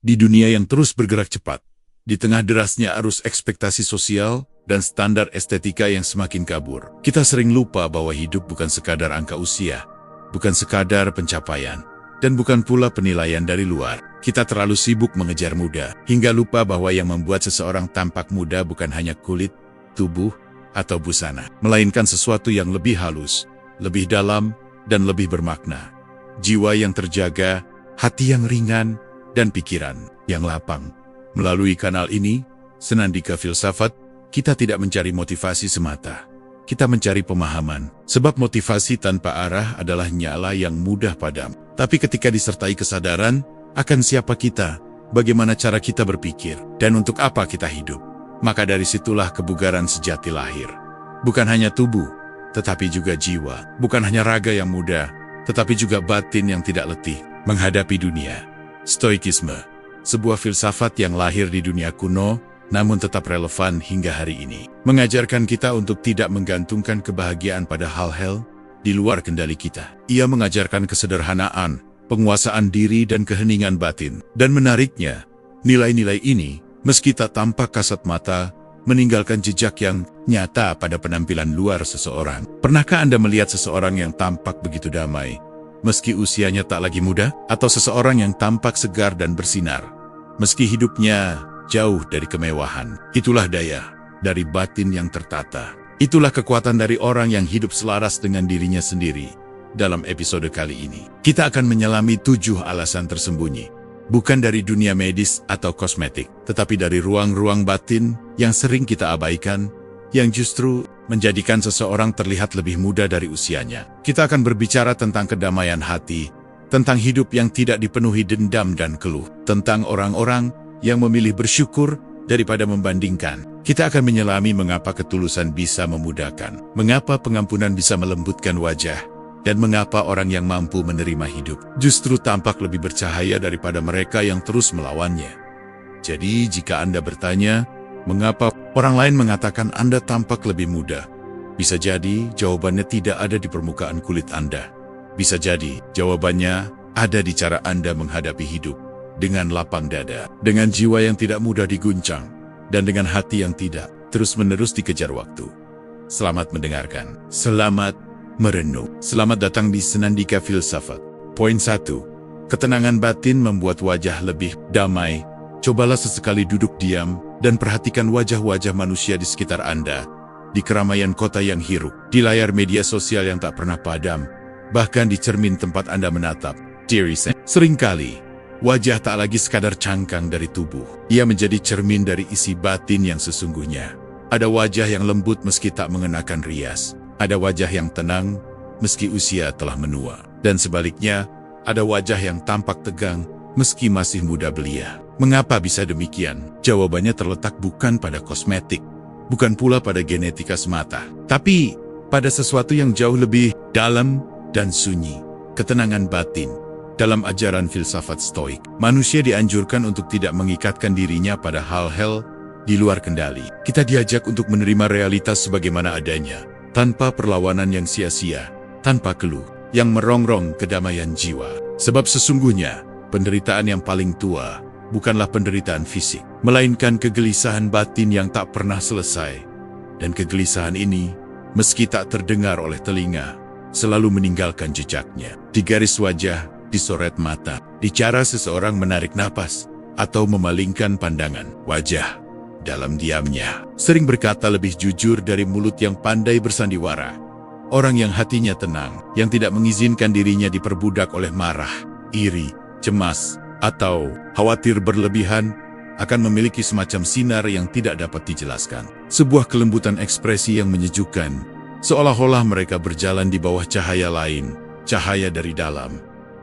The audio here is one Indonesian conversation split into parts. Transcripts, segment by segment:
Di dunia yang terus bergerak cepat, di tengah derasnya arus ekspektasi sosial dan standar estetika yang semakin kabur, kita sering lupa bahwa hidup bukan sekadar angka usia, bukan sekadar pencapaian, dan bukan pula penilaian dari luar. Kita terlalu sibuk mengejar muda, hingga lupa bahwa yang membuat seseorang tampak muda bukan hanya kulit, tubuh, atau busana, melainkan sesuatu yang lebih halus, lebih dalam, dan lebih bermakna. Jiwa yang terjaga, hati yang ringan, dan pikiran yang lapang. Melalui kanal ini, Senandika Filsafat, kita tidak mencari motivasi semata. Kita mencari pemahaman, sebab motivasi tanpa arah adalah nyala yang mudah padam. Tapi ketika disertai kesadaran akan siapa kita, bagaimana cara kita berpikir, dan untuk apa kita hidup, maka dari situlah kebugaran sejati lahir. Bukan hanya tubuh, tetapi juga jiwa. Bukan hanya raga yang muda, tetapi juga batin yang tidak letih menghadapi dunia. Stoikisme, sebuah filsafat yang lahir di dunia kuno, namun tetap relevan hingga hari ini. Mengajarkan kita untuk tidak menggantungkan kebahagiaan pada hal-hal di luar kendali kita. Ia mengajarkan kesederhanaan, penguasaan diri dan keheningan batin. Dan menariknya, nilai-nilai ini, meski tak tampak kasat mata, meninggalkan jejak yang nyata pada penampilan luar seseorang. Pernahkah Anda melihat seseorang yang tampak begitu damai, meski usianya tak lagi muda? Atau seseorang yang tampak segar dan bersinar, meski hidupnya jauh dari kemewahan? Itulah daya dari batin yang tertata. Itulah kekuatan dari orang yang hidup selaras dengan dirinya sendiri. Dalam episode kali ini, kita akan menyelami 7 alasan tersembunyi, bukan dari dunia medis atau kosmetik, tetapi dari ruang-ruang batin yang sering kita abaikan, yang justru menjadikan seseorang terlihat lebih muda dari usianya. Kita akan berbicara tentang kedamaian hati, tentang hidup yang tidak dipenuhi dendam dan keluh, tentang orang-orang yang memilih bersyukur daripada membandingkan. Kita akan menyelami mengapa ketulusan bisa memudahkan, mengapa pengampunan bisa melembutkan wajah, dan mengapa orang yang mampu menerima hidup justru tampak lebih bercahaya daripada mereka yang terus melawannya. Jadi, jika Anda bertanya, mengapa orang lain mengatakan Anda tampak lebih muda? Bisa jadi jawabannya tidak ada di permukaan kulit Anda. Bisa jadi jawabannya ada di cara Anda menghadapi hidup dengan lapang dada, dengan jiwa yang tidak mudah diguncang, dan dengan hati yang tidak terus-menerus dikejar waktu. Selamat mendengarkan. Selamat merenung. Selamat datang di Senandika Filsafat. Poin 1. Ketenangan batin membuat wajah lebih damai. Cobalah sesekali duduk diam dan perhatikan wajah-wajah manusia di sekitar Anda, di keramaian kota yang hiruk, di layar media sosial yang tak pernah padam, bahkan di cermin tempat Anda menatap diri sendiri. Seringkali, wajah tak lagi sekadar cangkang dari tubuh. Ia menjadi cermin dari isi batin yang sesungguhnya. Ada wajah yang lembut meski tak mengenakan rias. Ada wajah yang tenang meski usia telah menua. Dan sebaliknya, ada wajah yang tampak tegang meski masih muda belia. Mengapa bisa demikian? Jawabannya terletak bukan pada kosmetik, bukan pula pada genetika semata, tapi pada sesuatu yang jauh lebih dalam dan sunyi, ketenangan batin. Dalam ajaran filsafat Stoik, manusia dianjurkan untuk tidak mengikatkan dirinya pada hal-hal di luar kendali. Kita diajak untuk menerima realitas sebagaimana adanya, tanpa perlawanan yang sia-sia, tanpa keluh yang merongrong kedamaian jiwa. Sebab sesungguhnya, penderitaan yang paling tua bukanlah penderitaan fisik, melainkan kegelisahan batin yang tak pernah selesai. Dan kegelisahan ini, meski tak terdengar oleh telinga, selalu meninggalkan jejaknya. Di garis wajah, di soret mata, di cara seseorang menarik napas, atau memalingkan pandangan. Wajah, dalam diamnya, sering berkata lebih jujur dari mulut yang pandai bersandiwara. Orang yang hatinya tenang, yang tidak mengizinkan dirinya diperbudak oleh marah, iri, cemas, atau khawatir berlebihan, akan memiliki semacam sinar yang tidak dapat dijelaskan. Sebuah kelembutan ekspresi yang menyejukkan, seolah-olah mereka berjalan di bawah cahaya lain, cahaya dari dalam.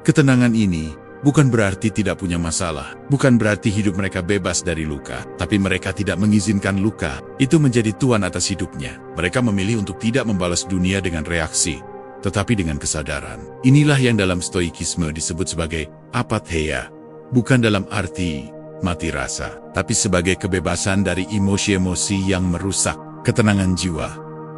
Ketenangan ini bukan berarti tidak punya masalah, bukan berarti hidup mereka bebas dari luka, tapi mereka tidak mengizinkan luka itu menjadi tuan atas hidupnya. Mereka memilih untuk tidak membalas dunia dengan reaksi, tetapi dengan kesadaran. Inilah yang dalam stoikisme disebut sebagai apatheia, bukan dalam arti mati rasa, tapi sebagai kebebasan dari emosi-emosi yang merusak ketenangan jiwa.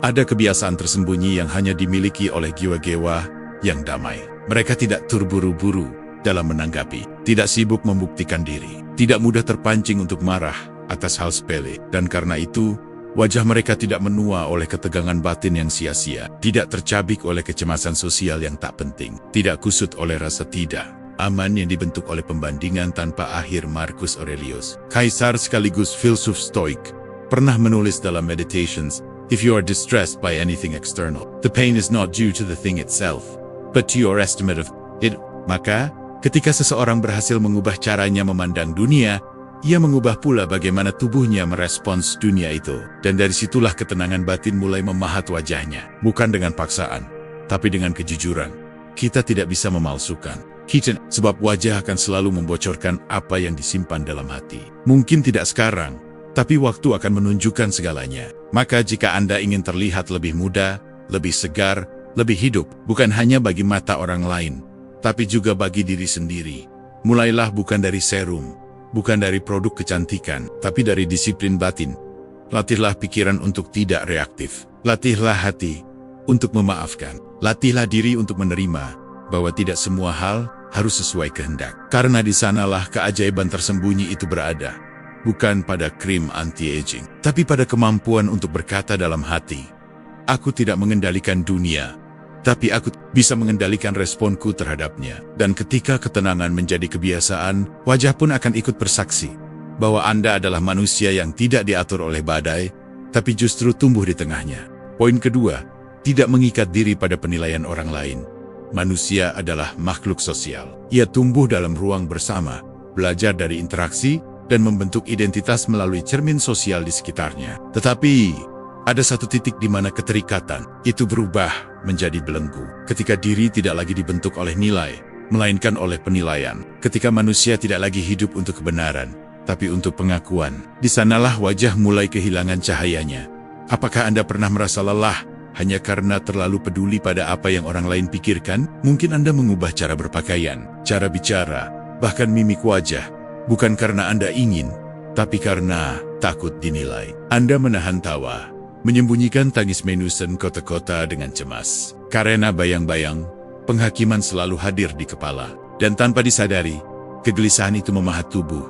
Ada kebiasaan tersembunyi yang hanya dimiliki oleh jiwa-jiwa yang damai. Mereka tidak terburu-buru dalam menanggapi, tidak sibuk membuktikan diri, tidak mudah terpancing untuk marah atas hal sepele, dan karena itu, wajah mereka tidak menua oleh ketegangan batin yang sia-sia, tidak tercabik oleh kecemasan sosial yang tak penting, tidak kusut oleh rasa tidak aman yang dibentuk oleh pembandingan tanpa akhir. Marcus Aurelius, kaisar sekaligus filsuf Stoik, pernah menulis dalam Meditations, "If you are distressed by anything external, the pain is not due to the thing itself, but to your estimate of it." Maka, ketika seseorang berhasil mengubah caranya memandang dunia, ia mengubah pula bagaimana tubuhnya merespons dunia itu. Dan dari situlah ketenangan batin mulai memahat wajahnya. Bukan dengan paksaan, tapi dengan kejujuran. Kita tidak bisa memalsukan sebab wajah akan selalu membocorkan apa yang disimpan dalam hati. Mungkin tidak sekarang, tapi waktu akan menunjukkan segalanya. Maka jika Anda ingin terlihat lebih muda, lebih segar, lebih hidup, bukan hanya bagi mata orang lain, tapi juga bagi diri sendiri, mulailah bukan dari serum, bukan dari produk kecantikan, tapi dari disiplin batin. Latihlah pikiran untuk tidak reaktif. Latihlah hati untuk memaafkan. Latihlah diri untuk menerima bahwa tidak semua hal harus sesuai kehendak. Karena di sanalah keajaiban tersembunyi itu berada. Bukan pada krim anti-aging, tapi pada kemampuan untuk berkata dalam hati, "Aku tidak mengendalikan dunia, tapi aku bisa mengendalikan responku terhadapnya." Dan ketika ketenangan menjadi kebiasaan, wajah pun akan ikut bersaksi bahwa Anda adalah manusia yang tidak diatur oleh badai, tapi justru tumbuh di tengahnya. Poin kedua, tidak mengikat diri pada penilaian orang lain. Manusia adalah makhluk sosial. Ia tumbuh dalam ruang bersama, belajar dari interaksi, dan membentuk identitas melalui cermin sosial di sekitarnya. Tetapi, ada satu titik di mana keterikatan itu berubah menjadi belenggu. Ketika diri tidak lagi dibentuk oleh nilai, melainkan oleh penilaian. Ketika manusia tidak lagi hidup untuk kebenaran, tapi untuk pengakuan. Di sanalah wajah mulai kehilangan cahayanya. Apakah Anda pernah merasa lelah hanya karena terlalu peduli pada apa yang orang lain pikirkan? Mungkin Anda mengubah cara berpakaian, cara bicara, bahkan mimik wajah, bukan karena Anda ingin, tapi karena takut dinilai. Anda menahan tawa, menyembunyikan tangis menusen kota-kota dengan cemas. Karena bayang-bayang, penghakiman selalu hadir di kepala. Dan tanpa disadari, kegelisahan itu memahat tubuh,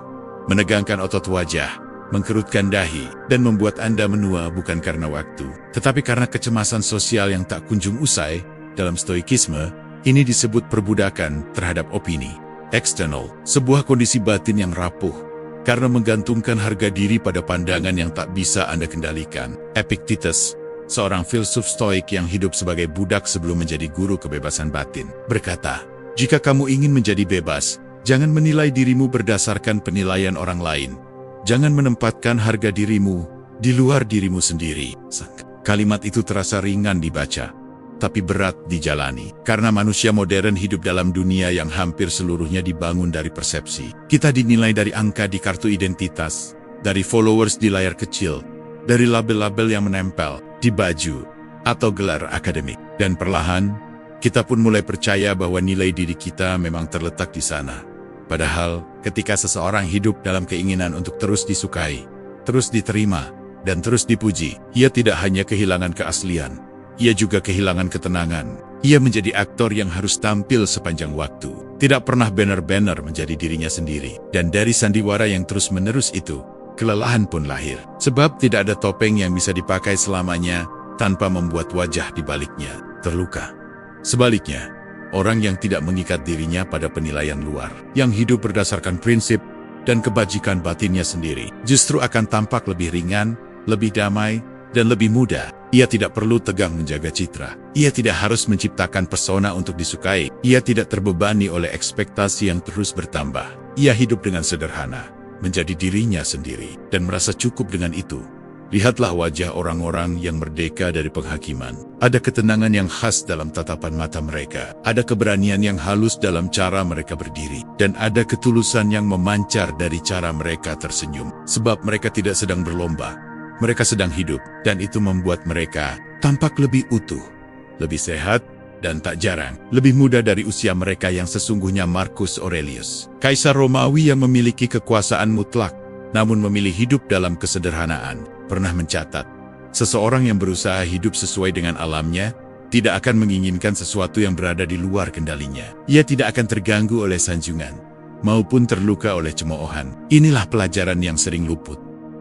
menegangkan otot wajah, mengkerutkan dahi, dan membuat Anda menua bukan karena waktu, tetapi karena kecemasan sosial yang tak kunjung usai. Dalam stoikisme, ini disebut perbudakan terhadap opini eksternal, sebuah kondisi batin yang rapuh, karena menggantungkan harga diri pada pandangan yang tak bisa Anda kendalikan. Epictetus, seorang filsuf stoik yang hidup sebagai budak sebelum menjadi guru kebebasan batin, berkata, "Jika kamu ingin menjadi bebas, jangan menilai dirimu berdasarkan penilaian orang lain. Jangan menempatkan harga dirimu di luar dirimu sendiri." Kalimat itu terasa ringan dibaca, tapi berat dijalani. Karena manusia modern hidup dalam dunia yang hampir seluruhnya dibangun dari persepsi. Kita dinilai dari angka di kartu identitas, dari followers di layar kecil, dari label-label yang menempel di baju, atau gelar akademik. Dan perlahan, kita pun mulai percaya bahwa nilai diri kita memang terletak di sana. Padahal, ketika seseorang hidup dalam keinginan untuk terus disukai, terus diterima, dan terus dipuji, ia tidak hanya kehilangan keaslian, ia juga kehilangan ketenangan. Ia menjadi aktor yang harus tampil sepanjang waktu, tidak pernah benar-benar menjadi dirinya sendiri. Dan dari sandiwara yang terus-menerus itu, kelelahan pun lahir. Sebab tidak ada topeng yang bisa dipakai selamanya tanpa membuat wajah di baliknya terluka. Sebaliknya, orang yang tidak mengikat dirinya pada penilaian luar, yang hidup berdasarkan prinsip dan kebajikan batinnya sendiri, justru akan tampak lebih ringan, lebih damai, dan lebih muda. Ia tidak perlu tegang menjaga citra. Ia tidak harus menciptakan pesona untuk disukai. Ia tidak terbebani oleh ekspektasi yang terus bertambah. Ia hidup dengan sederhana, menjadi dirinya sendiri, dan merasa cukup dengan itu. Lihatlah wajah orang-orang yang merdeka dari penghakiman. Ada ketenangan yang khas dalam tatapan mata mereka. Ada keberanian yang halus dalam cara mereka berdiri. Dan ada ketulusan yang memancar dari cara mereka tersenyum. Sebab mereka tidak sedang berlomba. Mereka sedang hidup. Dan itu membuat mereka tampak lebih utuh, lebih sehat, dan tak jarang lebih muda dari usia mereka yang sesungguhnya. Marcus Aurelius, kaisar Romawi yang memiliki kekuasaan mutlak, namun memilih hidup dalam kesederhanaan, pernah mencatat, seseorang yang berusaha hidup sesuai dengan alamnya, tidak akan menginginkan sesuatu yang berada di luar kendalinya. Ia tidak akan terganggu oleh sanjungan, maupun terluka oleh cemoohan. Inilah pelajaran yang sering luput,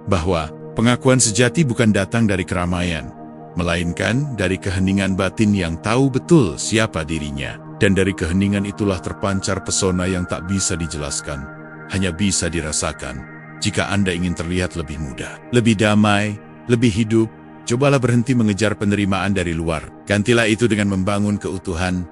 bahwa pengakuan sejati bukan datang dari keramaian, melainkan dari keheningan batin yang tahu betul siapa dirinya. Dan dari keheningan itulah terpancar pesona yang tak bisa dijelaskan, hanya bisa dirasakan. Jika Anda ingin terlihat lebih muda, lebih damai, lebih hidup, cobalah berhenti mengejar penerimaan dari luar. Gantilah itu dengan membangun keutuhan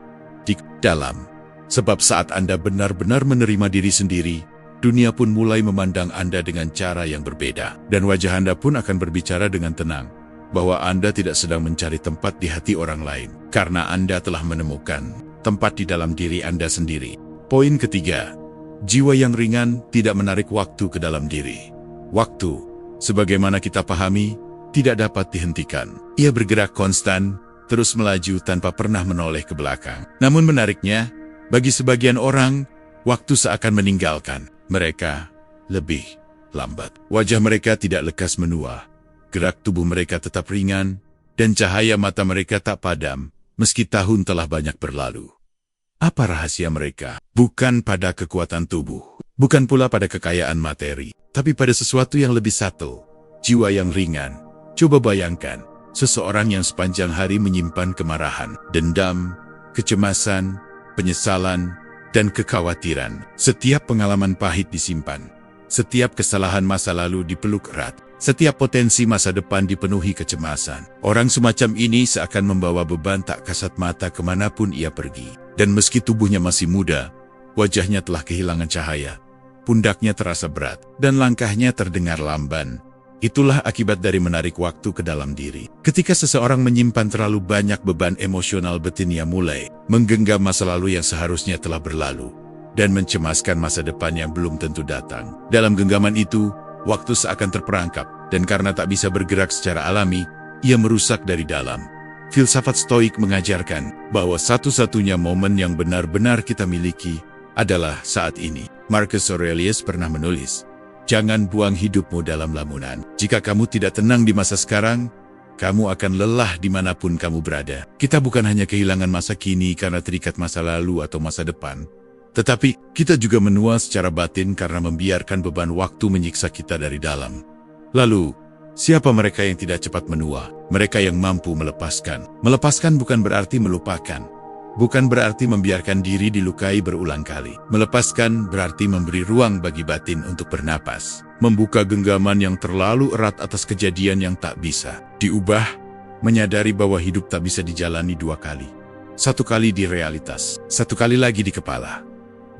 di dalam. Sebab saat Anda benar-benar menerima diri sendiri, dunia pun mulai memandang Anda dengan cara yang berbeda. Dan wajah Anda pun akan berbicara dengan tenang, bahwa Anda tidak sedang mencari tempat di hati orang lain, karena Anda telah menemukan tempat di dalam diri Anda sendiri. Poin ketiga, jiwa yang ringan tidak menarik waktu ke dalam diri. Waktu, sebagaimana kita pahami, tidak dapat dihentikan. Ia bergerak konstan, terus melaju tanpa pernah menoleh ke belakang. Namun menariknya, bagi sebagian orang, waktu seakan meninggalkan mereka lebih lambat. Wajah mereka tidak lekas menua, gerak tubuh mereka tetap ringan, dan cahaya mata mereka tak padam, meski tahun telah banyak berlalu. Apa rahasia mereka? Bukan pada kekuatan tubuh, bukan pula pada kekayaan materi, tapi pada sesuatu yang lebih subtle, jiwa yang ringan. Coba bayangkan, seseorang yang sepanjang hari menyimpan kemarahan, dendam, kecemasan, penyesalan, dan kekhawatiran. Setiap pengalaman pahit disimpan, setiap kesalahan masa lalu dipeluk erat, setiap potensi masa depan dipenuhi kecemasan. Orang semacam ini seakan membawa beban tak kasat mata kemanapun ia pergi. Dan meski tubuhnya masih muda, wajahnya telah kehilangan cahaya, pundaknya terasa berat, dan langkahnya terdengar lamban. Itulah akibat dari menarik waktu ke dalam diri. Ketika seseorang menyimpan terlalu banyak beban emosional, batinnya mulai menggenggam masa lalu yang seharusnya telah berlalu, dan mencemaskan masa depan yang belum tentu datang. Dalam genggaman itu, waktu seakan terperangkap, dan karena tak bisa bergerak secara alami, ia merusak dari dalam. Filsafat Stoik mengajarkan bahwa satu-satunya momen yang benar-benar kita miliki adalah saat ini. Marcus Aurelius pernah menulis, "Jangan buang hidupmu dalam lamunan. Jika kamu tidak tenang di masa sekarang, kamu akan lelah dimanapun kamu berada." Kita bukan hanya kehilangan masa kini karena terikat masa lalu atau masa depan, tetapi kita juga menua secara batin karena membiarkan beban waktu menyiksa kita dari dalam. Lalu, siapa mereka yang tidak cepat menua? Mereka yang mampu melepaskan. Melepaskan bukan berarti melupakan. Bukan berarti membiarkan diri dilukai berulang kali. Melepaskan berarti memberi ruang bagi batin untuk bernapas. Membuka genggaman yang terlalu erat atas kejadian yang tak bisa diubah. Menyadari bahwa hidup tak bisa dijalani dua kali. Satu kali di realitas, satu kali lagi di kepala.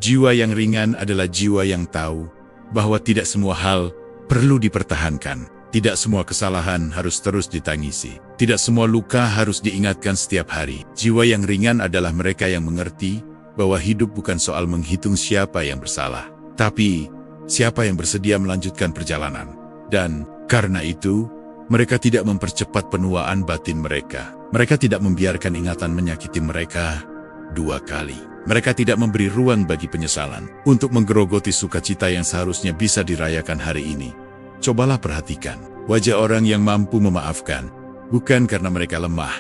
Jiwa yang ringan adalah jiwa yang tahu bahwa tidak semua hal perlu dipertahankan. Tidak semua kesalahan harus terus ditangisi. Tidak semua luka harus diingatkan setiap hari. Jiwa yang ringan adalah mereka yang mengerti bahwa hidup bukan soal menghitung siapa yang bersalah, tapi siapa yang bersedia melanjutkan perjalanan. Dan karena itu, mereka tidak mempercepat penuaan batin mereka. Mereka tidak membiarkan ingatan menyakiti mereka dua kali. Mereka tidak memberi ruang bagi penyesalan untuk menggerogoti sukacita yang seharusnya bisa dirayakan hari ini. Cobalah perhatikan wajah orang yang mampu memaafkan, bukan karena mereka lemah,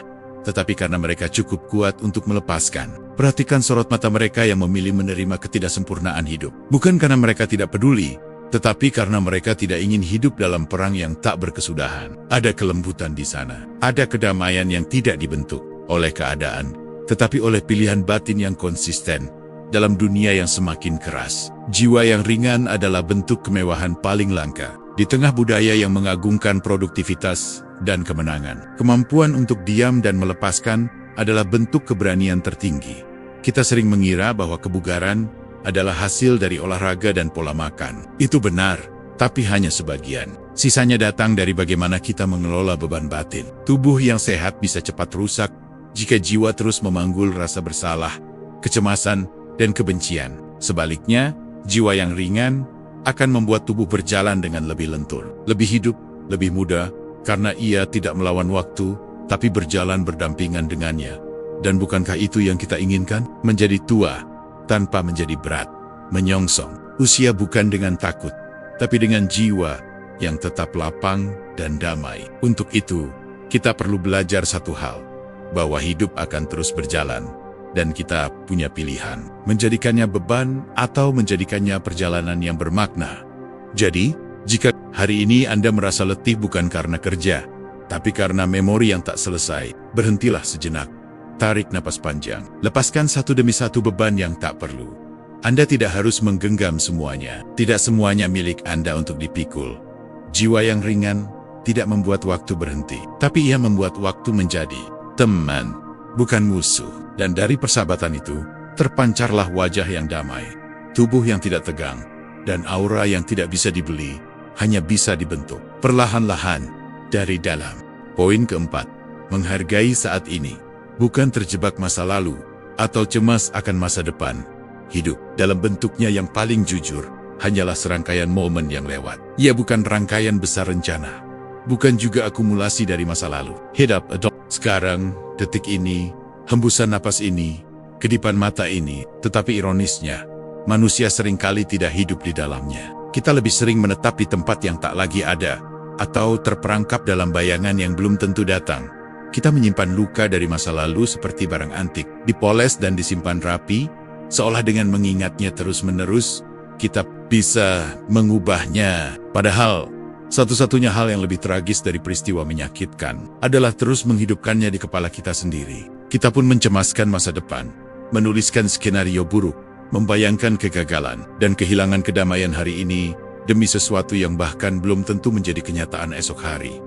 tetapi karena mereka cukup kuat untuk melepaskan. Perhatikan sorot mata mereka yang memilih menerima ketidaksempurnaan hidup, bukan karena mereka tidak peduli, tetapi karena mereka tidak ingin hidup dalam perang yang tak berkesudahan. Ada kelembutan di sana, ada kedamaian yang tidak dibentuk oleh keadaan, tetapi oleh pilihan batin yang konsisten dalam dunia yang semakin keras. Jiwa yang ringan adalah bentuk kemewahan paling langka. Di tengah budaya yang mengagungkan produktivitas dan kemenangan, kemampuan untuk diam dan melepaskan adalah bentuk keberanian tertinggi. Kita sering mengira bahwa kebugaran adalah hasil dari olahraga dan pola makan. Itu benar, tapi hanya sebagian. Sisanya datang dari bagaimana kita mengelola beban batin. Tubuh yang sehat bisa cepat rusak jika jiwa terus memanggul rasa bersalah, kecemasan, dan kebencian. Sebaliknya, jiwa yang ringan akan membuat tubuh berjalan dengan lebih lentur, lebih hidup, lebih muda, karena ia tidak melawan waktu, tapi berjalan berdampingan dengannya. Dan bukankah itu yang kita inginkan? Menjadi tua, tanpa menjadi berat, menyongsong. Usia bukan dengan takut, tapi dengan jiwa yang tetap lapang dan damai. Untuk itu, kita perlu belajar satu hal, bahwa hidup akan terus berjalan, dan kita punya pilihan, menjadikannya beban atau menjadikannya perjalanan yang bermakna. Jadi, jika hari ini Anda merasa letih bukan karena kerja, tapi karena memori yang tak selesai, berhentilah sejenak. Tarik napas panjang, lepaskan satu demi satu beban yang tak perlu. Anda tidak harus menggenggam semuanya. Tidak semuanya milik Anda untuk dipikul. Jiwa yang ringan tidak membuat waktu berhenti, tapi ia membuat waktu menjadi teman, bukan musuh. Dan dari persahabatan itu, terpancarlah wajah yang damai, tubuh yang tidak tegang, dan aura yang tidak bisa dibeli, hanya bisa dibentuk perlahan-lahan dari dalam. Poin keempat, menghargai saat ini, bukan terjebak masa lalu, atau cemas akan masa depan. Hidup, dalam bentuknya yang paling jujur, hanyalah serangkaian momen yang lewat. Ia bukan rangkaian besar rencana, bukan juga akumulasi dari masa lalu. Hidup, sekarang, detik ini, hembusan napas ini, kedipan mata ini, tetapi ironisnya, manusia seringkali tidak hidup di dalamnya. Kita lebih sering menetap di tempat yang tak lagi ada, atau terperangkap dalam bayangan yang belum tentu datang. Kita menyimpan luka dari masa lalu seperti barang antik, dipoles dan disimpan rapi, seolah dengan mengingatnya terus-menerus, kita bisa mengubahnya. Padahal, satu-satunya hal yang lebih tragis dari peristiwa menyakitkan adalah terus menghidupkannya di kepala kita sendiri. Kita pun mencemaskan masa depan, menuliskan skenario buruk, membayangkan kegagalan dan kehilangan kedamaian hari ini demi sesuatu yang bahkan belum tentu menjadi kenyataan esok hari.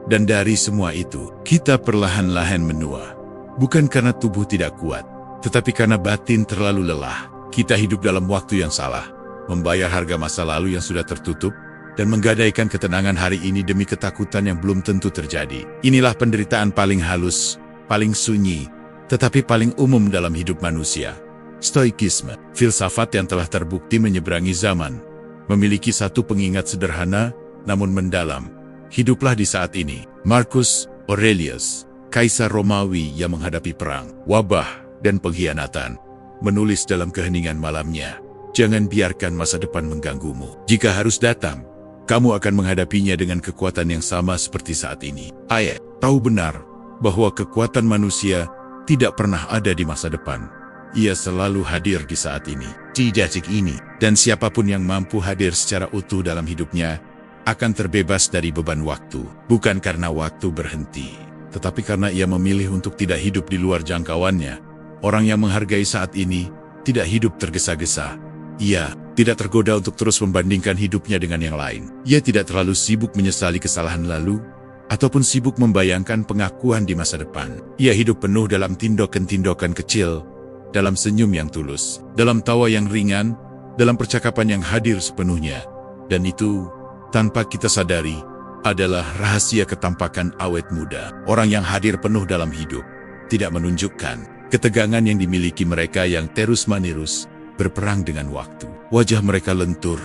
Dan dari semua itu, kita perlahan-lahan menua. Bukan karena tubuh tidak kuat, tetapi karena batin terlalu lelah. Kita hidup dalam waktu yang salah, membayar harga masa lalu yang sudah tertutup, dan menggadaikan ketenangan hari ini demi ketakutan yang belum tentu terjadi. Inilah penderitaan paling halus, paling sunyi, tetapi paling umum dalam hidup manusia. Stoikisme, filsafat yang telah terbukti menyeberangi zaman, memiliki satu pengingat sederhana, namun mendalam. Hiduplah di saat ini. Marcus Aurelius, Kaisar Romawi yang menghadapi perang, wabah, dan pengkhianatan, menulis dalam keheningan malamnya, jangan biarkan masa depan mengganggumu. Jika harus datang, kamu akan menghadapinya dengan kekuatan yang sama seperti saat ini. Ayat, tahu benar bahwa kekuatan manusia tidak pernah ada di masa depan. Ia selalu hadir di saat ini, di detik ini. Dan siapapun yang mampu hadir secara utuh dalam hidupnya, akan terbebas dari beban waktu. Bukan karena waktu berhenti, tetapi karena ia memilih untuk tidak hidup di luar jangkauannya. Orang yang menghargai saat ini, tidak hidup tergesa-gesa. Ia tidak tergoda untuk terus membandingkan hidupnya dengan yang lain. Ia tidak terlalu sibuk menyesali kesalahan lalu, ataupun sibuk membayangkan pengakuan di masa depan. Ia hidup penuh dalam tindakan-tindakan kecil, dalam senyum yang tulus, dalam tawa yang ringan, dalam percakapan yang hadir sepenuhnya. Dan itu, tanpa kita sadari, adalah rahasia ketampakan awet muda. Orang yang hadir penuh dalam hidup, tidak menunjukkan ketegangan yang dimiliki mereka yang terus-menerus berperang dengan waktu. Wajah mereka lentur,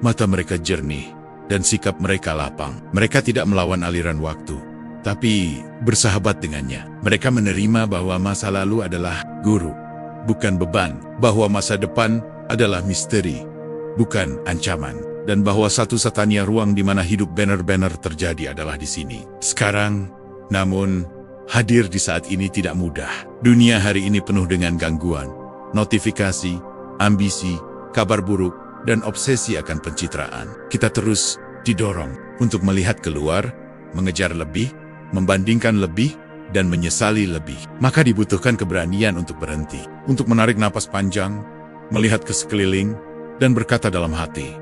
mata mereka jernih, dan sikap mereka lapang. Mereka tidak melawan aliran waktu, tapi bersahabat dengannya. Mereka menerima bahwa masa lalu adalah guru, bukan beban. Bahwa masa depan adalah misteri, bukan ancaman. Dan bahwa satu-satunya ruang di mana hidup benar-benar terjadi adalah di sini, sekarang. Namun, hadir di saat ini tidak mudah. Dunia hari ini penuh dengan gangguan, notifikasi, ambisi, kabar buruk, dan obsesi akan pencitraan. Kita terus didorong untuk melihat keluar, mengejar lebih, membandingkan lebih, dan menyesali lebih. Maka dibutuhkan keberanian untuk berhenti, untuk menarik napas panjang, melihat ke sekeliling, dan berkata dalam hati,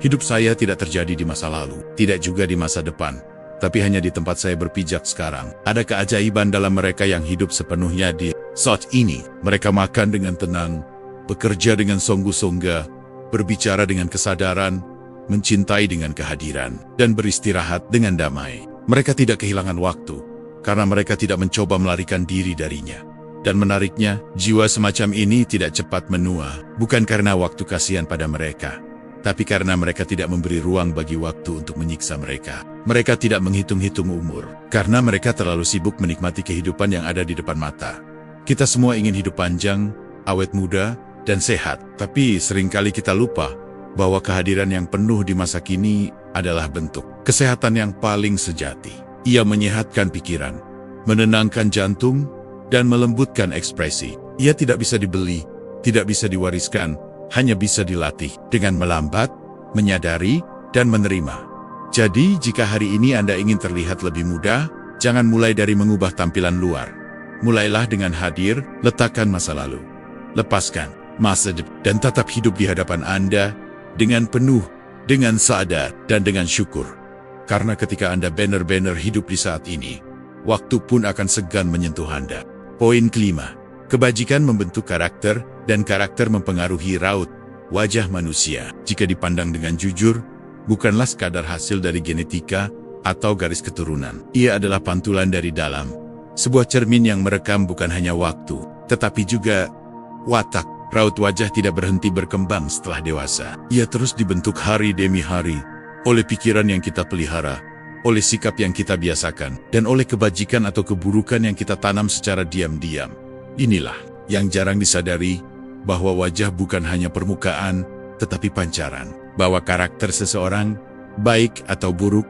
hidup saya tidak terjadi di masa lalu, tidak juga di masa depan, tapi hanya di tempat saya berpijak sekarang. Ada keajaiban dalam mereka yang hidup sepenuhnya di saat ini. Mereka makan dengan tenang, bekerja dengan sungguh-sungguh, berbicara dengan kesadaran, mencintai dengan kehadiran, dan beristirahat dengan damai. Mereka tidak kehilangan waktu, karena mereka tidak mencoba melarikan diri darinya. Dan menariknya, jiwa semacam ini tidak cepat menua, bukan karena waktu kasihan pada mereka, tapi karena mereka tidak memberi ruang bagi waktu untuk menyiksa mereka. Mereka tidak menghitung-hitung umur, karena mereka terlalu sibuk menikmati kehidupan yang ada di depan mata. Kita semua ingin hidup panjang, awet muda, dan sehat, tapi seringkali kita lupa bahwa kehadiran yang penuh di masa kini adalah bentuk kesehatan yang paling sejati. Ia menyehatkan pikiran, menenangkan jantung, dan melembutkan ekspresi. Ia tidak bisa dibeli, tidak bisa diwariskan, hanya bisa dilatih dengan melambat, menyadari, dan menerima. Jadi, jika hari ini Anda ingin terlihat lebih muda, jangan mulai dari mengubah tampilan luar. Mulailah dengan hadir, letakkan masa lalu. Lepaskan masa depan dan tetap hidup di hadapan Anda dengan penuh, dengan sadar, dan dengan syukur. Karena ketika Anda benar-benar hidup di saat ini, waktu pun akan segan menyentuh Anda. Poin kelima, kebajikan membentuk karakter, dan karakter mempengaruhi raut wajah manusia. Jika dipandang dengan jujur, bukanlah sekadar hasil dari genetika atau garis keturunan. Ia adalah pantulan dari dalam. Sebuah cermin yang merekam bukan hanya waktu, tetapi juga watak. Raut wajah tidak berhenti berkembang setelah dewasa. Ia terus dibentuk hari demi hari, oleh pikiran yang kita pelihara, oleh sikap yang kita biasakan, dan oleh kebajikan atau keburukan yang kita tanam secara diam-diam. Inilah yang jarang disadari, bahwa wajah bukan hanya permukaan, tetapi pancaran. Bahwa karakter seseorang, baik atau buruk,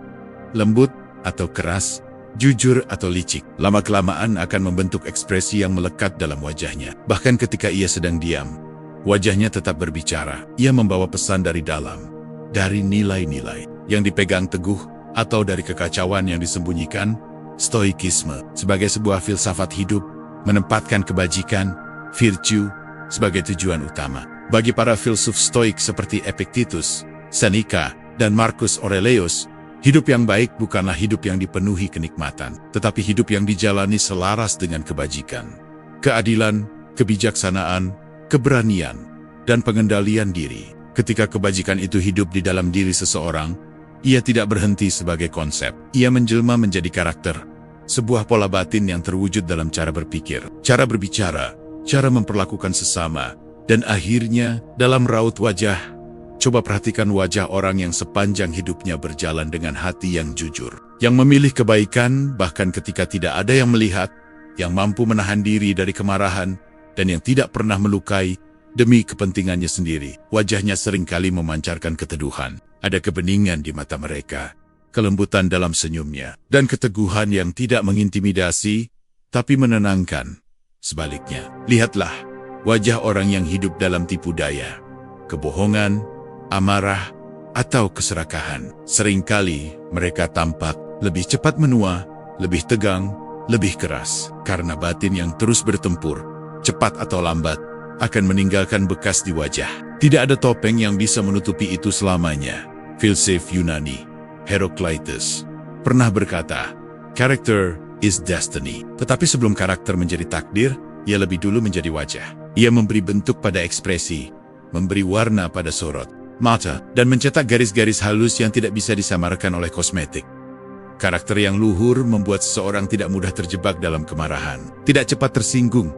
lembut atau keras, jujur atau licik, lama-kelamaan akan membentuk ekspresi yang melekat dalam wajahnya. Bahkan ketika ia sedang diam, wajahnya tetap berbicara. Ia membawa pesan dari dalam, dari nilai-nilai yang dipegang teguh, atau dari kekacauan yang disembunyikan. Stoikisme sebagai sebuah filsafat hidup, menempatkan kebajikan, virtue, sebagai tujuan utama. Bagi para filsuf stoik seperti Epictetus, Seneca, dan Marcus Aurelius, hidup yang baik bukanlah hidup yang dipenuhi kenikmatan, tetapi hidup yang dijalani selaras dengan kebajikan, keadilan, kebijaksanaan, keberanian, dan pengendalian diri. Ketika kebajikan itu hidup di dalam diri seseorang, ia tidak berhenti sebagai konsep. Ia menjelma menjadi karakter, sebuah pola batin yang terwujud dalam cara berpikir, cara berbicara, cara memperlakukan sesama, dan akhirnya dalam raut wajah. Coba perhatikan wajah orang yang sepanjang hidupnya berjalan dengan hati yang jujur, yang memilih kebaikan bahkan ketika tidak ada yang melihat, yang mampu menahan diri dari kemarahan, dan yang tidak pernah melukai demi kepentingannya sendiri. Wajahnya seringkali memancarkan keteduhan. Ada kebeningan di mata mereka, kelembutan dalam senyumnya, dan keteguhan yang tidak mengintimidasi, tapi menenangkan. Sebaliknya, lihatlah wajah orang yang hidup dalam tipu daya, kebohongan, amarah, atau keserakahan. Seringkali mereka tampak lebih cepat menua, lebih tegang, lebih keras. Karena batin yang terus bertempur, cepat atau lambat, akan meninggalkan bekas di wajah. Tidak ada topeng yang bisa menutupi itu selamanya. Filsuf Yunani, Heraclitus, pernah berkata, "Character is destiny." Tetapi sebelum karakter menjadi takdir, ia lebih dulu menjadi wajah. Ia memberi bentuk pada ekspresi, memberi warna pada sorot mata, dan mencetak garis-garis halus yang tidak bisa disamarkan oleh kosmetik. Karakter yang luhur membuat seseorang tidak mudah terjebak dalam kemarahan, tidak cepat tersinggung,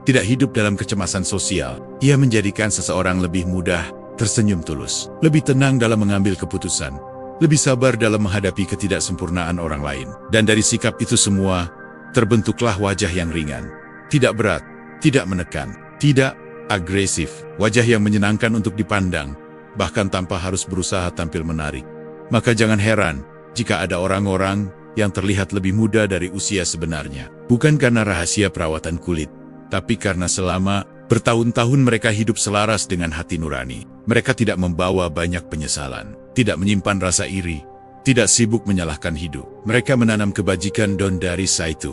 tidak hidup dalam kecemasan sosial. Ia menjadikan seseorang lebih mudah tersenyum tulus, lebih tenang dalam mengambil keputusan, lebih sabar dalam menghadapi ketidaksempurnaan orang lain. Dan dari sikap itu semua, terbentuklah wajah yang ringan, tidak berat, tidak menekan, tidak agresif. Wajah yang menyenangkan untuk dipandang, bahkan tanpa harus berusaha tampil menarik. Maka jangan heran jika ada orang-orang yang terlihat lebih muda dari usia sebenarnya. Bukan karena rahasia perawatan kulit, tapi karena selama bertahun-tahun mereka hidup selaras dengan hati nurani. Mereka tidak membawa banyak penyesalan, tidak menyimpan rasa iri, tidak sibuk menyalahkan hidup. Mereka menanam kebajikan, dan dari itu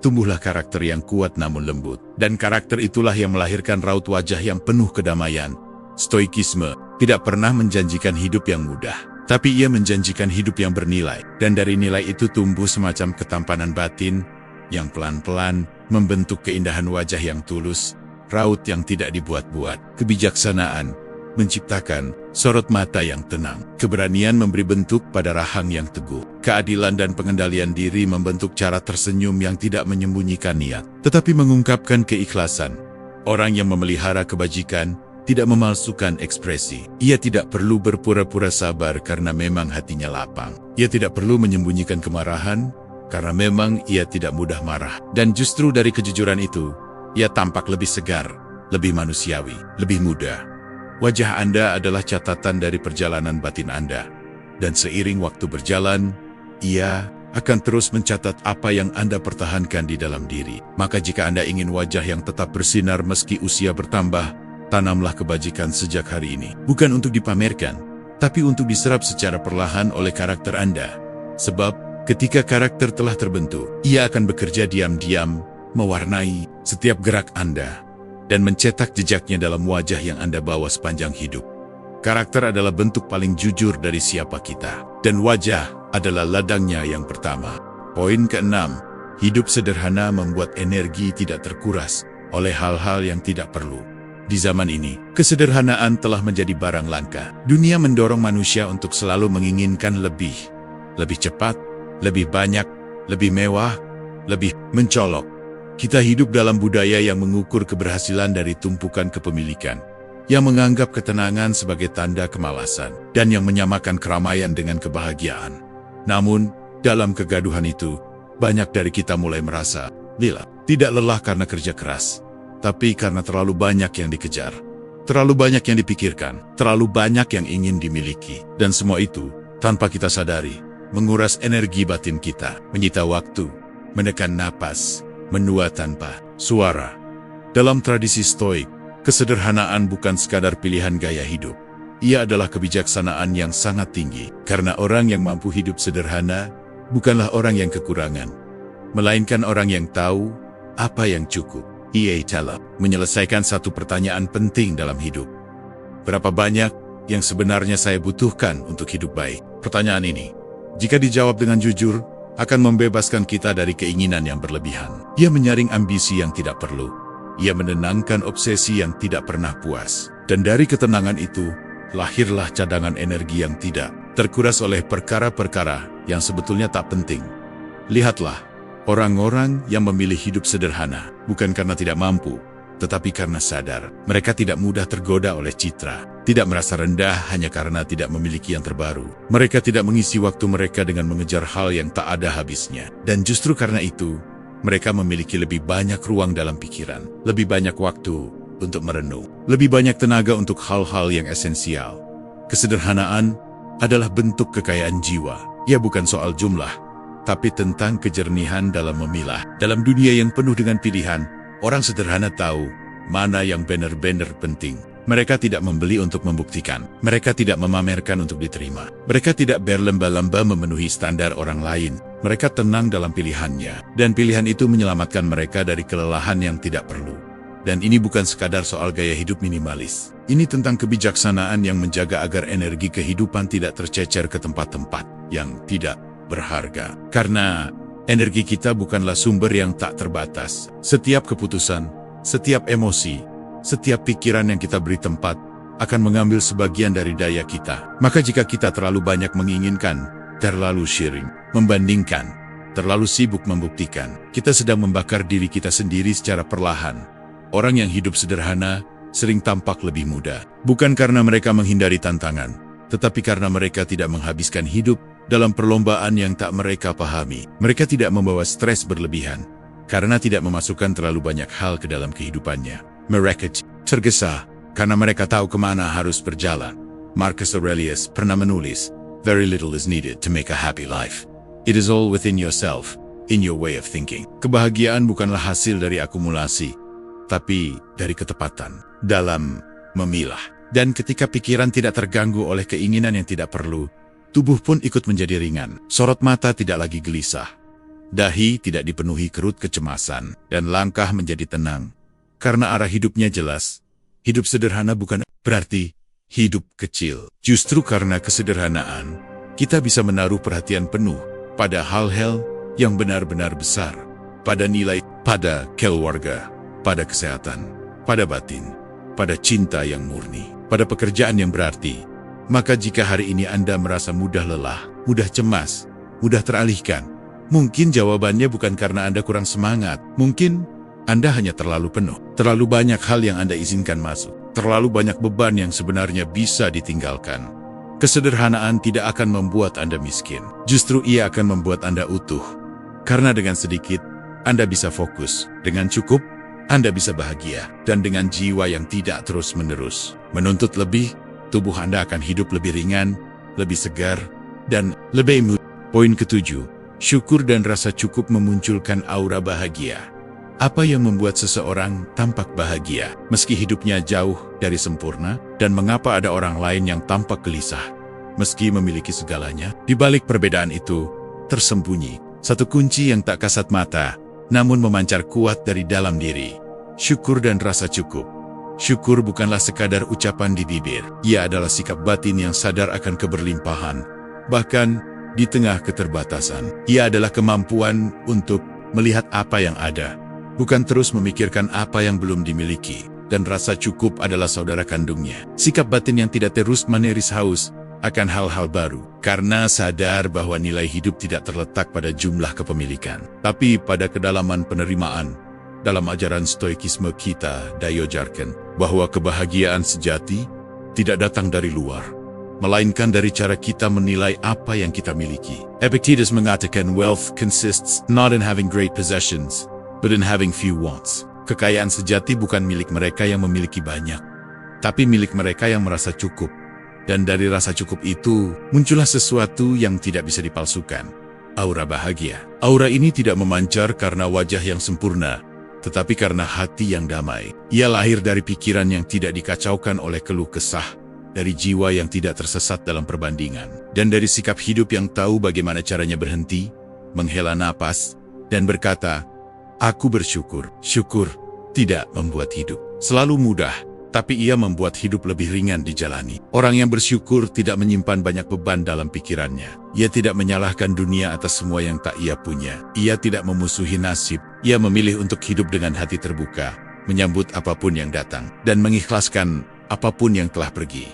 tumbuhlah karakter yang kuat namun lembut. Dan karakter itulah yang melahirkan raut wajah yang penuh kedamaian. Stoikisme tidak pernah menjanjikan hidup yang mudah, tapi ia menjanjikan hidup yang bernilai. Dan dari nilai itu tumbuh semacam ketampanan batin yang pelan-pelan membentuk keindahan wajah yang tulus, raut yang tidak dibuat-buat, kebijaksanaan menciptakan sorot mata yang tenang, keberanian memberi bentuk pada rahang yang teguh, keadilan dan pengendalian diri membentuk cara tersenyum yang tidak menyembunyikan niat, tetapi mengungkapkan keikhlasan. Orang yang memelihara kebajikan tidak memalsukan ekspresi. Ia tidak perlu berpura-pura sabar karena memang hatinya lapang. Ia tidak perlu menyembunyikan kemarahan karena memang ia tidak mudah marah. Dan justru dari kejujuran itu, ia tampak lebih segar, lebih manusiawi, lebih muda. Wajah Anda adalah catatan dari perjalanan batin Anda. Dan seiring waktu berjalan, ia akan terus mencatat apa yang Anda pertahankan di dalam diri. Maka jika Anda ingin wajah yang tetap bersinar meski usia bertambah, tanamlah kebajikan sejak hari ini. Bukan untuk dipamerkan, tapi untuk diserap secara perlahan oleh karakter Anda. Sebab, ketika karakter telah terbentuk, ia akan bekerja diam-diam, mewarnai setiap gerak Anda, dan mencetak jejaknya dalam wajah yang Anda bawa sepanjang hidup. Karakter adalah bentuk paling jujur dari siapa kita, dan wajah adalah ladangnya yang pertama. Poin ke-6, hidup sederhana membuat energi tidak terkuras oleh hal-hal yang tidak perlu. Di zaman ini, kesederhanaan telah menjadi barang langka. Dunia mendorong manusia untuk selalu menginginkan lebih cepat, lebih banyak, lebih mewah, lebih mencolok. Kita hidup dalam budaya yang mengukur keberhasilan dari tumpukan kepemilikan, yang menganggap ketenangan sebagai tanda kemalasan, dan yang menyamakan keramaian dengan kebahagiaan. Namun, dalam kegaduhan itu, banyak dari kita mulai merasa lelah. Tidak lelah karena kerja keras, tapi karena terlalu banyak yang dikejar, terlalu banyak yang dipikirkan, terlalu banyak yang ingin dimiliki. Dan semua itu, tanpa kita sadari, menguras energi batin kita, menyita waktu, menekan napas, menua tanpa suara. Dalam tradisi Stoik, kesederhanaan bukan sekadar pilihan gaya hidup. Ia adalah kebijaksanaan yang sangat tinggi, karena orang yang mampu hidup sederhana bukanlah orang yang kekurangan, melainkan orang yang tahu apa yang cukup. E.A. Taleb menyelesaikan satu pertanyaan penting dalam hidup. Berapa banyak yang sebenarnya saya butuhkan untuk hidup baik? Pertanyaan ini, jika dijawab dengan jujur, akan membebaskan kita dari keinginan yang berlebihan. Ia menyaring ambisi yang tidak perlu. Ia menenangkan obsesi yang tidak pernah puas. Dan dari ketenangan itu, lahirlah cadangan energi yang tidak terkuras oleh perkara-perkara yang sebetulnya tak penting. Lihatlah, orang-orang yang memilih hidup sederhana, bukan karena tidak mampu, tetapi karena sadar. Mereka tidak mudah tergoda oleh citra, tidak merasa rendah hanya karena tidak memiliki yang terbaru. Mereka tidak mengisi waktu mereka dengan mengejar hal yang tak ada habisnya. Dan justru karena itu, mereka memiliki lebih banyak ruang dalam pikiran, lebih banyak waktu untuk merenung, lebih banyak tenaga untuk hal-hal yang esensial. Kesederhanaan adalah bentuk kekayaan jiwa. Ia bukan soal jumlah, tapi tentang kejernihan dalam memilah. Dalam dunia yang penuh dengan pilihan, orang sederhana tahu mana yang benar-benar penting. Mereka tidak membeli untuk membuktikan. Mereka tidak memamerkan untuk diterima. Mereka tidak berlomba-lomba memenuhi standar orang lain. Mereka tenang dalam pilihannya, dan pilihan itu menyelamatkan mereka dari kelelahan yang tidak perlu. Dan ini bukan sekadar soal gaya hidup minimalis. Ini tentang kebijaksanaan yang menjaga agar energi kehidupan tidak tercecer ke tempat-tempat yang tidak berharga. Karena energi kita bukanlah sumber yang tak terbatas. Setiap keputusan, setiap emosi, setiap pikiran yang kita beri tempat akan mengambil sebagian dari daya kita. Maka jika kita terlalu banyak menginginkan, terlalu sharing, membandingkan, terlalu sibuk membuktikan, kita sedang membakar diri kita sendiri secara perlahan. Orang yang hidup sederhana sering tampak lebih muda. Bukan karena mereka menghindari tantangan, tetapi karena mereka tidak menghabiskan hidup dalam perlombaan yang tak mereka pahami. Mereka tidak membawa stres berlebihan, karena tidak memasukkan terlalu banyak hal ke dalam kehidupannya. Mereka tergesa, karena mereka tahu kemana harus berjalan. Marcus Aurelius pernah menulis, "Very little is needed to make a happy life. It is all within yourself, in your way of thinking." Kebahagiaan bukanlah hasil dari akumulasi, tapi dari ketepatan dalam memilah. Dan ketika pikiran tidak terganggu oleh keinginan yang tidak perlu, tubuh pun ikut menjadi ringan. Sorot mata tidak lagi gelisah. Dahi tidak dipenuhi kerut kecemasan, dan langkah menjadi tenang. Karena arah hidupnya jelas. Hidup sederhana bukan berarti hidup kecil. Justru karena kesederhanaan, kita bisa menaruh perhatian penuh pada hal-hal yang benar-benar besar. Pada nilai, pada keluarga, pada kesehatan, pada batin, pada cinta yang murni, pada pekerjaan yang berarti. Maka jika hari ini Anda merasa mudah lelah, mudah cemas, mudah teralihkan, mungkin jawabannya bukan karena Anda kurang semangat. Mungkin Anda hanya terlalu penuh. Terlalu banyak hal yang Anda izinkan masuk. Terlalu banyak beban yang sebenarnya bisa ditinggalkan. Kesederhanaan tidak akan membuat Anda miskin. Justru ia akan membuat Anda utuh. Karena dengan sedikit, Anda bisa fokus. Dengan cukup, Anda bisa bahagia. Dan dengan jiwa yang tidak terus-menerus menuntut lebih, tubuh Anda akan hidup lebih ringan, lebih segar, dan lebih mudah. Poin ke-7, Syukur dan rasa cukup memunculkan aura bahagia. Apa yang membuat seseorang tampak bahagia, meski hidupnya jauh dari sempurna? Dan mengapa ada orang lain yang tampak gelisah, meski memiliki segalanya? Di balik perbedaan itu, tersembunyi satu kunci yang tak kasat mata, namun memancar kuat dari dalam diri. Syukur dan rasa cukup. Syukur bukanlah sekadar ucapan di bibir. Ia adalah sikap batin yang sadar akan keberlimpahan, bahkan di tengah keterbatasan. Ia adalah kemampuan untuk melihat apa yang ada, bukan terus memikirkan apa yang belum dimiliki. Dan rasa cukup adalah saudara kandungnya. Sikap batin yang tidak terus-menerus haus akan hal-hal baru, karena sadar bahwa nilai hidup tidak terletak pada jumlah kepemilikan, tapi pada kedalaman penerimaan. Dalam ajaran stoikisme kita diajarkan bahwa kebahagiaan sejati tidak datang dari luar, melainkan dari cara kita menilai apa yang kita miliki. Epictetus mengatakan wealth consists not in having great possessions, but in having few wants. Kekayaan sejati bukan milik mereka yang memiliki banyak, tapi milik mereka yang merasa cukup. Dan dari rasa cukup itu, muncullah sesuatu yang tidak bisa dipalsukan. Aura bahagia. Aura ini tidak memancar karena wajah yang sempurna, tetapi karena hati yang damai. Ia lahir dari pikiran yang tidak dikacaukan oleh keluh kesah, dari jiwa yang tidak tersesat dalam perbandingan, dan dari sikap hidup yang tahu bagaimana caranya berhenti, menghela napas, dan berkata, "Aku bersyukur." Syukur tidak membuat hidup selalu mudah, tapi ia membuat hidup lebih ringan dijalani. Orang yang bersyukur tidak menyimpan banyak beban dalam pikirannya. Ia tidak menyalahkan dunia atas semua yang tak ia punya. Ia tidak memusuhi nasib. Ia memilih untuk hidup dengan hati terbuka, menyambut apapun yang datang, dan mengikhlaskan apapun yang telah pergi.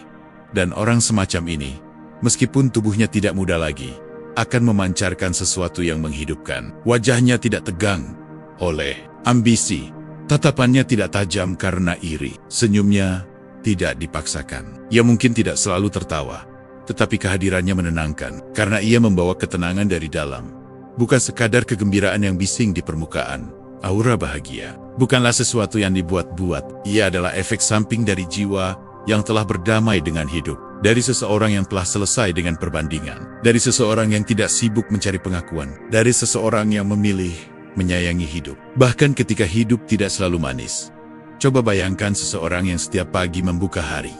Dan orang semacam ini, meskipun tubuhnya tidak muda lagi, akan memancarkan sesuatu yang menghidupkan. Wajahnya tidak tegang oleh ambisi. Tatapannya tidak tajam karena iri. Senyumnya tidak dipaksakan. Ia mungkin tidak selalu tertawa, tetapi kehadirannya menenangkan, karena ia membawa ketenangan dari dalam. Bukan sekadar kegembiraan yang bising di permukaan. Aura bahagia bukanlah sesuatu yang dibuat-buat. Ia adalah efek samping dari jiwa yang telah berdamai dengan hidup. Dari seseorang yang telah selesai dengan perbandingan. Dari seseorang yang tidak sibuk mencari pengakuan. Dari seseorang yang memilih menyayangi hidup, bahkan ketika hidup tidak selalu manis. Coba bayangkan seseorang yang setiap pagi membuka hari.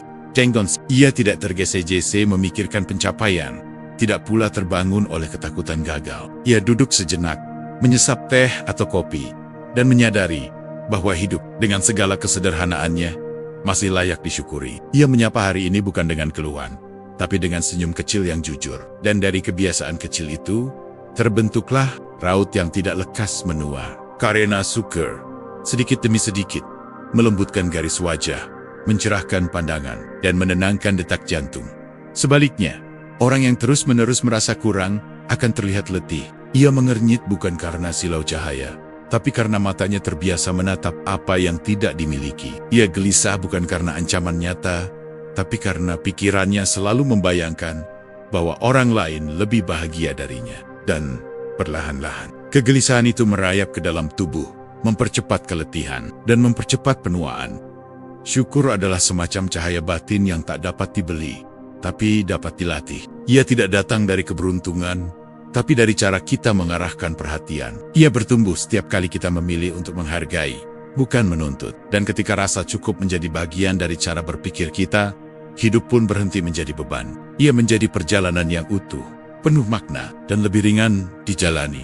Ia tidak tergese-gese memikirkan pencapaian, tidak pula terbangun oleh ketakutan gagal. Ia duduk sejenak, menyesap teh atau kopi, dan menyadari bahwa hidup dengan segala kesederhanaannya masih layak disyukuri. Ia menyapa hari ini bukan dengan keluhan, tapi dengan senyum kecil yang jujur. Dan dari kebiasaan kecil itu, terbentuklah raut yang tidak lekas menua. Karena syukur, sedikit demi sedikit, melembutkan garis wajah, mencerahkan pandangan, dan menenangkan detak jantung. Sebaliknya, orang yang terus-menerus merasa kurang akan terlihat letih. Ia mengernyit bukan karena silau cahaya, tapi karena matanya terbiasa menatap apa yang tidak dimiliki. Ia gelisah bukan karena ancaman nyata, tapi karena pikirannya selalu membayangkan bahwa orang lain lebih bahagia darinya. Dan perlahan-lahan, kegelisahan itu merayap ke dalam tubuh, mempercepat keletihan, dan mempercepat penuaan. Syukur adalah semacam cahaya batin yang tak dapat dibeli, tapi dapat dilatih. Ia tidak datang dari keberuntungan, tapi dari cara kita mengarahkan perhatian. Ia bertumbuh setiap kali kita memilih untuk menghargai, bukan menuntut. Dan ketika rasa cukup menjadi bagian dari cara berpikir kita, hidup pun berhenti menjadi beban. Ia menjadi perjalanan yang utuh, penuh makna, dan lebih ringan dijalani.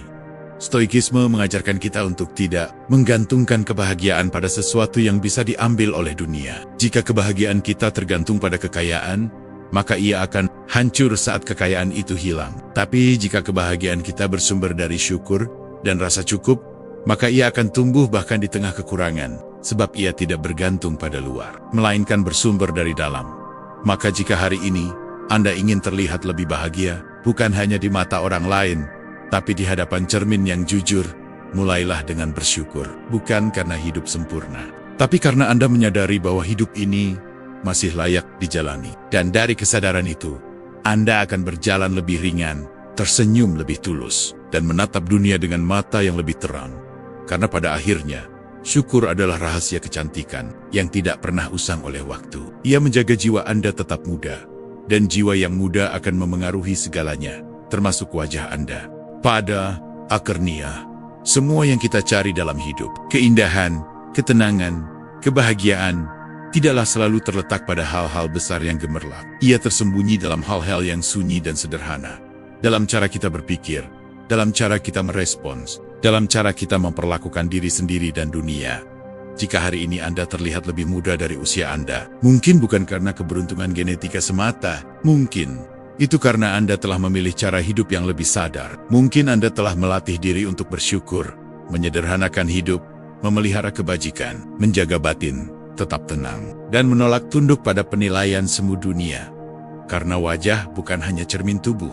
Stoikisme mengajarkan kita untuk tidak menggantungkan kebahagiaan pada sesuatu yang bisa diambil oleh dunia. Jika kebahagiaan kita tergantung pada kekayaan, maka ia akan hancur saat kekayaan itu hilang. Tapi jika kebahagiaan kita bersumber dari syukur dan rasa cukup, maka ia akan tumbuh bahkan di tengah kekurangan, sebab ia tidak bergantung pada luar, melainkan bersumber dari dalam. Maka jika hari ini Anda ingin terlihat lebih bahagia, bukan hanya di mata orang lain, tapi di hadapan cermin yang jujur, mulailah dengan bersyukur. Bukan karena hidup sempurna, tapi karena Anda menyadari bahwa hidup ini masih layak dijalani. Dan dari kesadaran itu, Anda akan berjalan lebih ringan, tersenyum lebih tulus, dan menatap dunia dengan mata yang lebih terang. Karena pada akhirnya, syukur adalah rahasia kecantikan yang tidak pernah usang oleh waktu. Ia menjaga jiwa Anda tetap muda. Dan jiwa yang muda akan memengaruhi segalanya, termasuk wajah Anda. Pada Akhirnya, semua yang kita cari dalam hidup, keindahan, ketenangan, kebahagiaan, tidaklah selalu terletak pada hal-hal besar yang gemerlap. Ia tersembunyi dalam hal-hal yang sunyi dan sederhana. Dalam cara kita berpikir, dalam cara kita merespons, dalam cara kita memperlakukan diri sendiri dan dunia. Jika hari ini Anda terlihat lebih muda dari usia Anda, mungkin bukan karena keberuntungan genetika semata, mungkin itu karena Anda telah memilih cara hidup yang lebih sadar. Mungkin Anda telah melatih diri untuk bersyukur, menyederhanakan hidup, memelihara kebajikan, menjaga batin, tetap tenang, dan menolak tunduk pada penilaian semu dunia. Karena wajah bukan hanya cermin tubuh,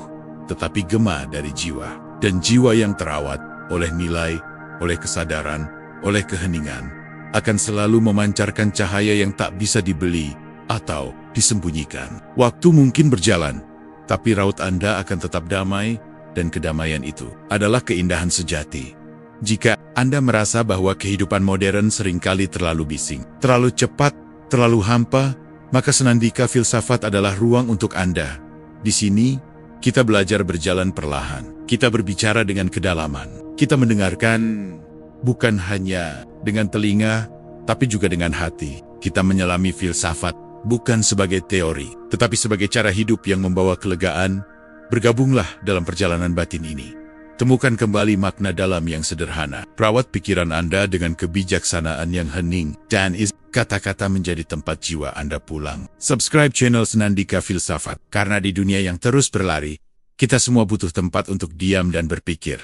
tetapi gema dari jiwa. Dan jiwa yang terawat oleh nilai, oleh kesadaran, oleh keheningan, akan selalu memancarkan cahaya yang tak bisa dibeli atau disembunyikan. Waktu mungkin berjalan, tapi raut Anda akan tetap damai, dan kedamaian itu adalah keindahan sejati. Jika Anda merasa bahwa kehidupan modern seringkali terlalu bising, terlalu cepat, terlalu hampa, maka Senandika Filsafat adalah ruang untuk Anda. Di sini, kita belajar berjalan perlahan. Kita berbicara dengan kedalaman. Kita mendengarkan bukan hanya dengan telinga, tapi juga dengan hati. Kita menyelami filsafat bukan sebagai teori, tetapi sebagai cara hidup yang membawa kelegaan. Bergabunglah dalam perjalanan batin ini. Temukan kembali makna dalam yang sederhana. Perawat pikiran Anda dengan kebijaksanaan yang hening, dan kata-kata menjadi tempat jiwa Anda pulang. Subscribe channel Senandika Filsafat, karena di dunia yang terus berlari, kita semua butuh tempat untuk diam dan berpikir.